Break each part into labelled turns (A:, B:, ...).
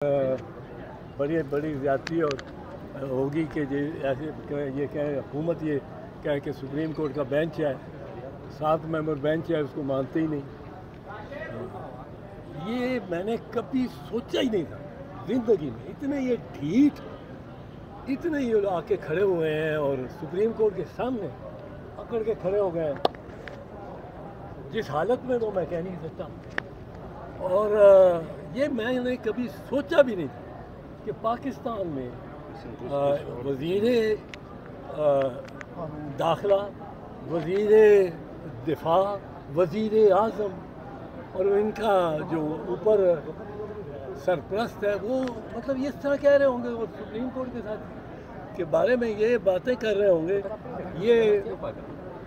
A: बड़ी बड़ी ज़्यादती और होगी कि ऐसे ये कहें हुकूमत ये कहे कि सुप्रीम कोर्ट का बेंच है 7 मेंबर बेंच है उसको मानते ही नहीं। ये मैंने कभी सोचा ही नहीं था ज़िंदगी में। इतने ये ढीठ इतने ये आके खड़े हुए हैं और सुप्रीम कोर्ट के सामने पकड़ के खड़े हो गए जिस हालत में तो मैं कह नहीं सकता। और ये मैंने कभी सोचा भी नहीं था कि पाकिस्तान में वज़ीर दाखिला, वज़ीर दिफा, वज़ीर आज़म और इनका जो ऊपर सरप्रस्त है वो मतलब ये तरह कह रहे होंगे और सुप्रीम कोर्ट के साथ के बारे में ये बातें कर रहे होंगे। ये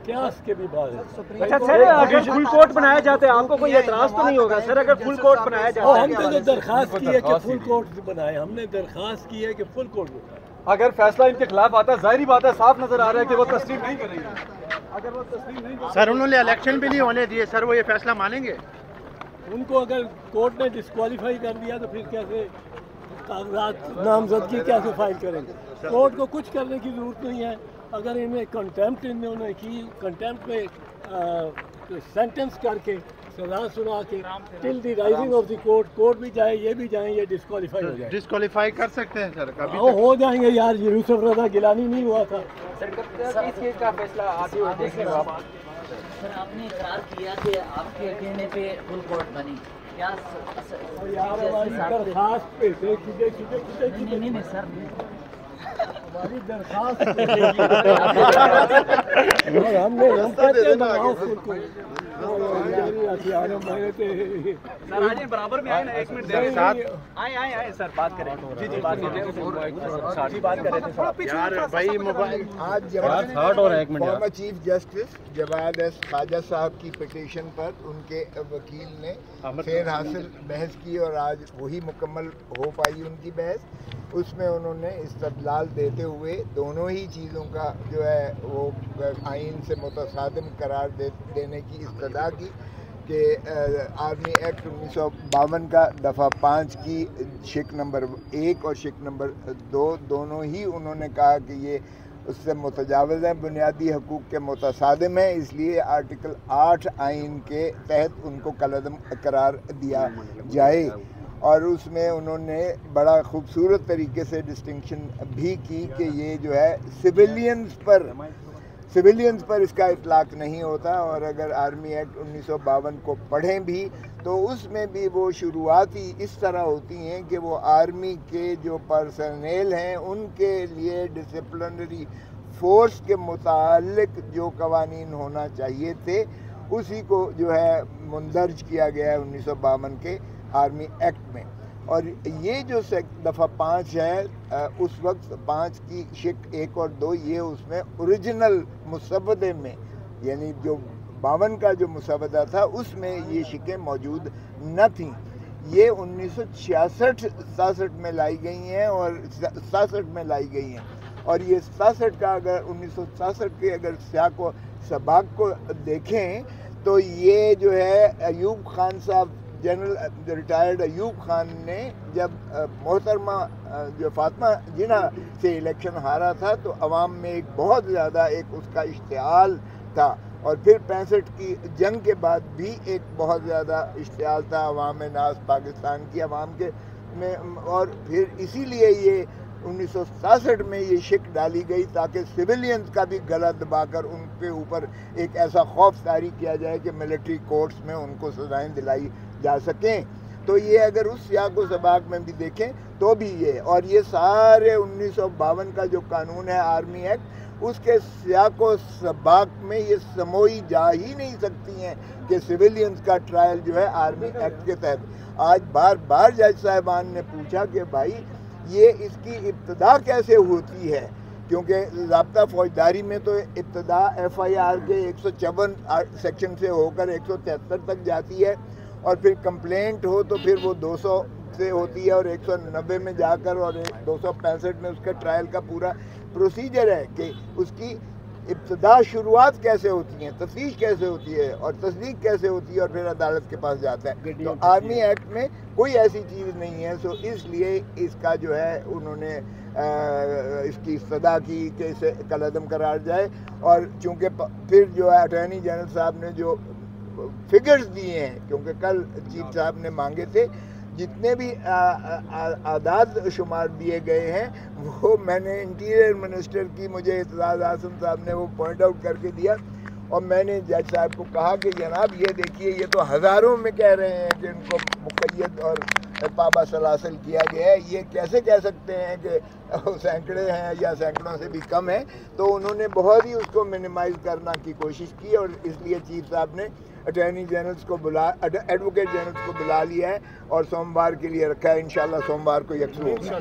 A: क्या के भी बात है।
B: अच्छा सर, अगर फुल कोर्ट बनाया जाता है आपको कोई एतराज तो नहीं होगा सर? अगर फुल कोर्ट बनाया जाता है
A: हमने तो दरखास्त की है कि फुल कोर्ट बनाए, हमने दरखास्त की है कि फुल कोर्ट बनाए।
C: अगर फैसला इनके खिलाफ आता है जाहिर बात है, साफ नजर आ रहा है कि वो तस्लीम नहीं करेंगे। अगर वो तस्लीम नहीं
B: सर, उन्होंने इलेक्शन भी नहीं होने दिए सर, वो ये फैसला मानेंगे?
A: उनको अगर कोर्ट ने डिस्क्वालीफाई कर दिया तो फिर कैसे कागजात नामजदगी कैसे फाइल करेंगे? कोर्ट को कुछ करने की जरूरत नहीं है। अगर इन्हें कंटेम्प्ट इन्होंने की, कंटेम्प्ट में सेंटेंस करके सजा सुना के till the rising of the court भी जाए, ये भी जाए, ये डिस्क्वालीफाई हो जाए।
B: डिस्क्वालीफाई कर सकते हैं सर? कभी
A: हो जाएंगे यार। यूसुफ रजा गिलानी नहीं हुआ था।
B: सर, का फैसला
D: सर आपने इकरार किया कि आपके कहने पे फुल कोर्ट बनी, क्या
A: यार हमारी दरखास्त पे
D: नहीं सर,
A: हमारी दरखास्त हमने
B: बराबर में आए ना, 1 मिनट आए सर, बात करें। जी बात करें यार भाई मोबाइल।
E: आज former chief justice Jawwad S Khawaja साहब की पिटीशन पर उनके वकील ने फेर हासिल बहस की और आज वही मुकम्मल हो पाई उनकी बहस। उसमें उन्होंने इस्तदलाल देते हुए दोनों ही चीज़ों का जो है वो आइन से मुतसादिम करार देने की इस्तदा की कि आर्मी एक्ट 1952 का दफ़ा 5 की शिक नंबर 1 और शिक नंबर 2 दोनों ही उन्होंने कहा कि ये उससे मुतजावज़ हैं, बुनियादी हकूक़ के मुतसादिम है, इसलिए आर्टिकल 8 आइन के तहत उनको कलअदम करार दिया जाए। और उसमें उन्होंने बड़ा खूबसूरत तरीके से डिस्टिंक्शन भी की कि ये जो है सिविलियंस पर इसका इतलाक़ नहीं होता। और अगर आर्मी एक्ट 1952 को पढ़ें भी तो उसमें भी वो शुरुआती इस तरह होती हैं कि वो आर्मी के जो पर्सनेल हैं उनके लिए डिसिप्लिनरी फोर्स के मुतालिक जो कवानीन होना चाहिए थे उसी को जो है मुंदर्ज किया गया है 1952 के आर्मी एक्ट में। और ये जो दफ़ा 5 है उस वक्त 5 की शिक 1 और 2 ये उसमें ओरिजिनल मुसवदे में यानी जो 52 का जो मुसवदा था उसमें ये शिकें मौजूद न थीं। ये 1966-67 में लाई गई हैं और 67 में लाई गई हैं। और ये 67 का अगर 1967 के अगर सियाक व सबाक को देखें तो ये जो है अयूब खान साहब जनरल रिटायर्ड अयूब खान ने जब मोहतरमा जो फातिमा जिन्ना से इलेक्शन हारा था तो अवाम में एक बहुत ज़्यादा एक उसका इश्तियाल था। और फिर 65 की जंग के बाद भी एक बहुत ज़्यादा इश्तियाल था अवाम नास पाकिस्तान की अवाम के में। और फिर इसीलिए ये 1967 में ये शिक डाली गई ताकि सिविलियंस का भी गला दबाकर उनके ऊपर एक ऐसा खौफ तारी किया जाए कि मिलिट्री कोर्ट्स में उनको सजाएं दिलाई जा सकें। तो ये अगर उस सियाक व सबाक में भी देखें तो भी ये और ये सारे 1952 का जो कानून है आर्मी एक्ट उसके सियाक व सबाक में ये समोई जा ही नहीं सकती हैं कि सिविलियंस का ट्रायल जो है आर्मी एक्ट के तहत। आज बार बार जज साहिबान ने पूछा कि भाई ये इसकी इब्तदा कैसे होती है, क्योंकि ज़ाब्ता फौजदारी में तो इब्तदा FIR के 154 सेक्शन से होकर 173 तक जाती है और फिर कंप्लेंट हो तो फिर वो 200 से होती है और 190 में जाकर और 265 में उसका ट्रायल का पूरा प्रोसीजर है कि उसकी इब्तदा शुरुआत कैसे होती है, तफ्तीश कैसे होती है और तस्दीक कैसे होती है और फिर अदालत के पास जाता है। तो आर्मी एक्ट में कोई ऐसी चीज़ नहीं है। सो इसलिए इसका जो है उन्होंने इसकी इस्तदा की कि इसे कलअदम करार जाए। और चूँकि फिर जो है अटॉर्नी जनरल साहब ने जो फिगर्स दिए हैं, क्योंकि कल चीफ साहब ने मांगे थे, जितने भी आदाद शुमार दिए गए हैं वो मैंने इंटीरियर मिनिस्टर की, मुझे इत्तेज़ाज़ आसिम साहब ने वो पॉइंट आउट करके दिया। और मैंने जज साहब को कहा कि जनाब ये देखिए, ये तो हज़ारों में कह रहे हैं कि उनको मुक़य्यद और पाबा सलासल किया गया है, ये कैसे कह सकते हैं कि सैकड़े हैं या सैकड़ों से भी कम है। तो उन्होंने बहुत ही उसको मिनिमाइज़ करना की कोशिश की और इसलिए चीफ साहब ने अटॉर्नी जनरल्स को एडवोकेट जनरल्स को बुला लिया है और सोमवार के लिए रखा है। इंशाल्लाह सोमवार को यकसू होगा।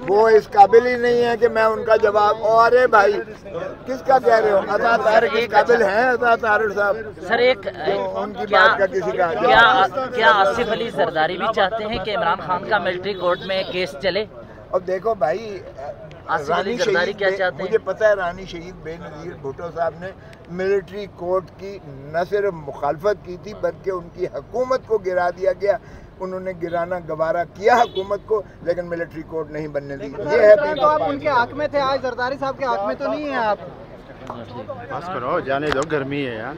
E: वो इस काबिल ही नहीं है कि मैं उनका जवाब। अरे भाई किसका कह रहे हो? अता तारिक इस काबिल हैं? अता तारिक साहब
D: सर एक
E: उनकी बात का किसी का
D: क्या आसिफ अली जरदारी भी चाहते हैं कि इमरान खान का मिलिट्री कोर्ट में केस चले?
E: अब देखो भाई, रानी शहीद
D: क्या चाहते हैं?
E: मुझे पता है रानी शहीद बेनज़ीर भुट्टो साहब ने मिलिट्री कोर्ट की न सिर्फ मुखालफत की थी बल्कि उनकी हुकूमत को गिरा दिया गया। उन्होंने गिराना गवारा किया हुकूमत को, लेकिन मिलिट्री कोर्ट नहीं बनने दी। ये है
F: तो आप उनके हक में थे, आज जरदारी साहब के हक में तो नहीं है आप?
G: बस करो, जाने दो, गर्मी है यार।